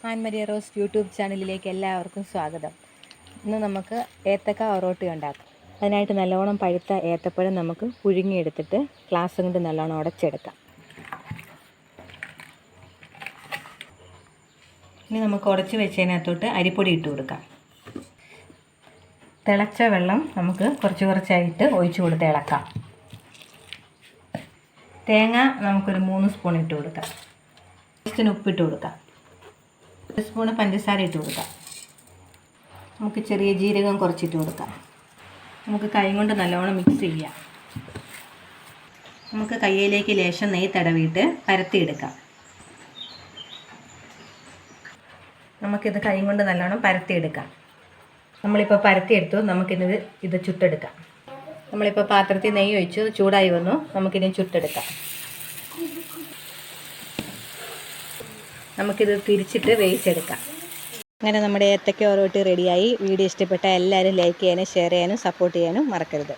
An Maria rose YouTube ചാനലിലേക്ക് എല്ലാവർക്കും സ്വാഗതം. ഇന്ന് നമുക്ക് ഏത്തക്ക ഒറോട്ടി ഉണ്ടാക്കാം. അതിനായിട്ട് നല്ലോണം പഴുത്ത ഏത്തപ്പഴം നമുക്ക് പുഴുങ്ങിയെടുത്തിട്ട് ഗ്ലാസ് കൊണ്ട് നല്ലോണം ഉടച്ചെടുക്കാം. ഇനി നമുക്ക് ഉടച്ച് വെച്ചതിനകത്തോട്ട് അരിപ്പൊടി ഇട്ട് കൊടുക്കാം. തിളച്ച വെള്ളം നമുക്ക് കുറച്ചായിട്ട് ഒഴിച്ചു കൊടുത്ത് ഇളക്കാം. തേങ്ങ നമുക്കൊരു 3 സ്പൂൺ ഇട്ട് കൊടുക്കാം. ടേസ്റ്റിന് ഉപ്പിട്ട് കൊടുക്കാം. 1 സ്പൂണ് പഞ്ചസാര ഇട്ട് കൊടുക്കാം. നമുക്ക് ചെറിയ ജീരകം കുറച്ചിട്ട് കൊടുക്കാം. നമുക്ക് കൈ കൊണ്ട് നല്ലോണം മിക്സ് ചെയ്യാം. നമുക്ക് കയ്യിലേക്ക് ലേശം നെയ്യ് തടവിയിട്ട് പരത്തിയെടുക്കാം. നമുക്കിത് കൈ കൊണ്ട് നല്ലോണം പരത്തിയെടുക്കാം. നമ്മളിപ്പോൾ പരത്തിയെടുത്തു. ഇത് ചുട്ടെടുക്കാം. നമ്മളിപ്പോൾ പാത്രത്തിൽ നെയ്യ് ഒഴിച്ചു, ചൂടായി വന്നു. നമുക്കിനി ചുട്ടെടുക്കാം. നമുക്കിത് തിരിച്ചിട്ട് വേവിച്ചെടുക്കാം. അങ്ങനെ നമ്മുടെ ഏത്തക്ക ഒറോട്ടി റെഡിയായി. വീഡിയോ ഇഷ്ടപ്പെട്ട എല്ലാവരും ലൈക്ക് ചെയ്യാനും ഷെയർ ചെയ്യാനും സപ്പോർട്ട് ചെയ്യാനും മറക്കരുത്.